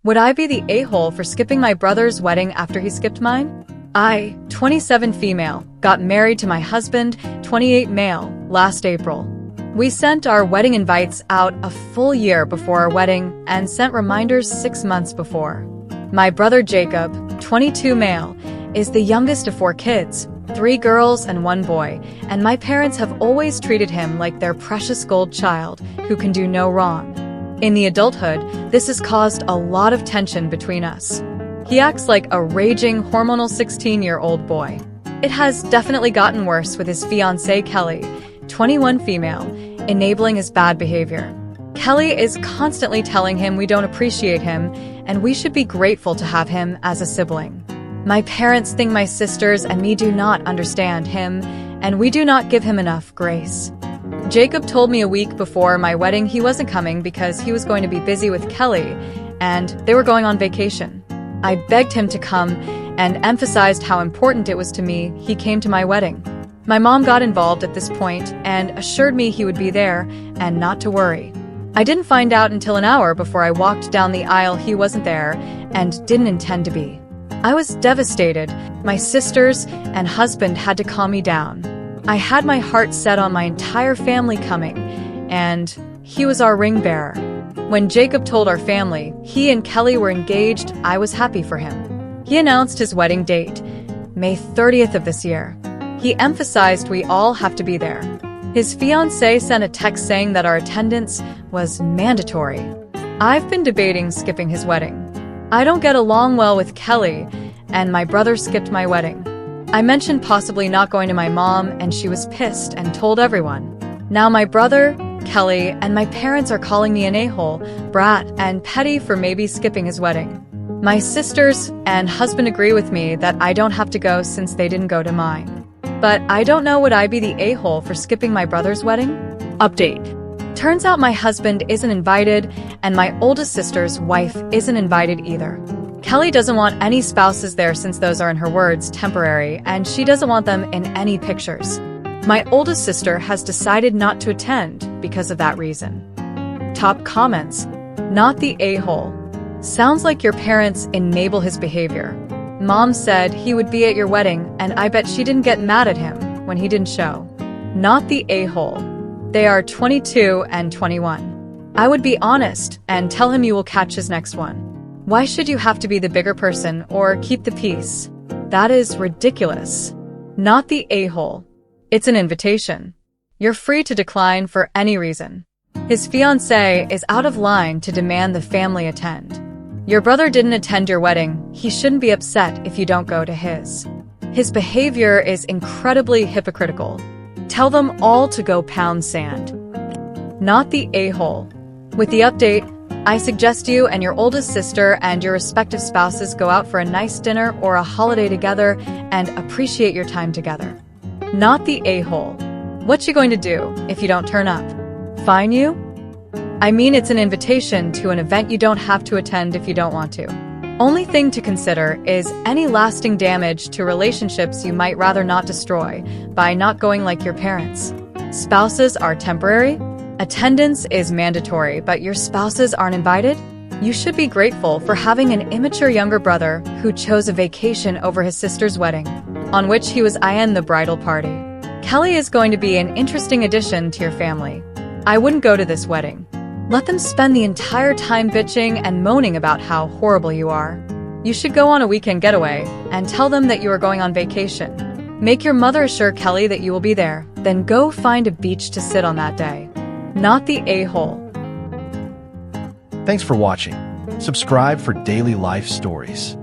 Would I be the a-hole for skipping my brother's wedding after he skipped mine? I, 27 female, got married to my husband, 28 male, last April. We sent our wedding invites out a full year before our wedding and sent reminders 6 months before. My brother Jacob, 22 male, is the youngest of 4 kids, 3 girls and 1 boy, and my parents have always treated him like their precious gold child who can do no wrong. In the adulthood, this has caused a lot of tension between us. He acts like a raging, hormonal 16-year-old boy. It has definitely gotten worse with his fiancée Kelly, 21 female, enabling his bad behavior. Kelly is constantly telling him we don't appreciate him and we should be grateful to have him as a sibling. My parents think my sisters and me do not understand him, and we do not give him enough grace. Jacob told me a week before my wedding he wasn't coming because he was going to be busy with Kelly, and they were going on vacation. I begged him to come and emphasized how important it was to me he came to my wedding. My mom got involved at this point and assured me he would be there and not to worry. I didn't find out until an hour before I walked down the aisle he wasn't there and didn't intend to be. I was devastated. My sisters and husband had to calm me down. I had my heart set on my entire family coming, and he was our ring bearer. When Jacob told our family he and Kelly were engaged, I was happy for him. He announced his wedding date, May 30th of this year. He emphasized we all have to be there. His fiancée sent a text saying that our attendance was mandatory. I've been debating skipping his wedding. I don't get along well with Kelly, and my brother skipped my wedding. I mentioned possibly not going to my mom, and she was pissed and told everyone. Now my brother, Kelly, and my parents are calling me an a-hole, brat, and petty for maybe skipping his wedding. My sisters and husband agree with me that I don't have to go since they didn't go to mine. But I don't know, would I be the a-hole for skipping my brother's wedding? Update. Turns out my husband isn't invited, and my oldest sister's wife isn't invited either. Kelly doesn't want any spouses there since those are, in her words, temporary, and she doesn't want them in any pictures. My oldest sister has decided not to attend because of that reason. Top comments. Not the a-hole. Sounds like your parents enable his behavior. Mom said he would be at your wedding, and I bet she didn't get mad at him when he didn't show. Not the a-hole. They are 22 and 21. I would be honest and tell him you will catch his next one. Why should you have to be the bigger person or keep the peace? That is ridiculous. Not the a-hole. It's an invitation. You're free to decline for any reason. His fiancée is out of line to demand the family attend. Your brother didn't attend your wedding. He shouldn't be upset if you don't go to his. His behavior is incredibly hypocritical. Tell them all to go pound sand. Not the a-hole. With the update, I suggest you and your oldest sister and your respective spouses go out for a nice dinner or a holiday together and appreciate your time together. Not the a-hole. What you going to do if you don't turn up? Fine you? I mean, it's an invitation to an event you don't have to attend if you don't want to. Only thing to consider is any lasting damage to relationships you might rather not destroy by not going like your parents. Spouses are temporary. Attendance is mandatory, but your spouses aren't invited? You should be grateful for having an immature younger brother who chose a vacation over his sister's wedding, on which he was in the bridal party. Kelly is going to be an interesting addition to your family. I wouldn't go to this wedding. Let them spend the entire time bitching and moaning about how horrible you are. You should go on a weekend getaway and tell them that you are going on vacation. Make your mother assure Kelly that you will be there, then go find a beach to sit on that day. Not the a-hole. Thanks for watching. Subscribe for daily life stories.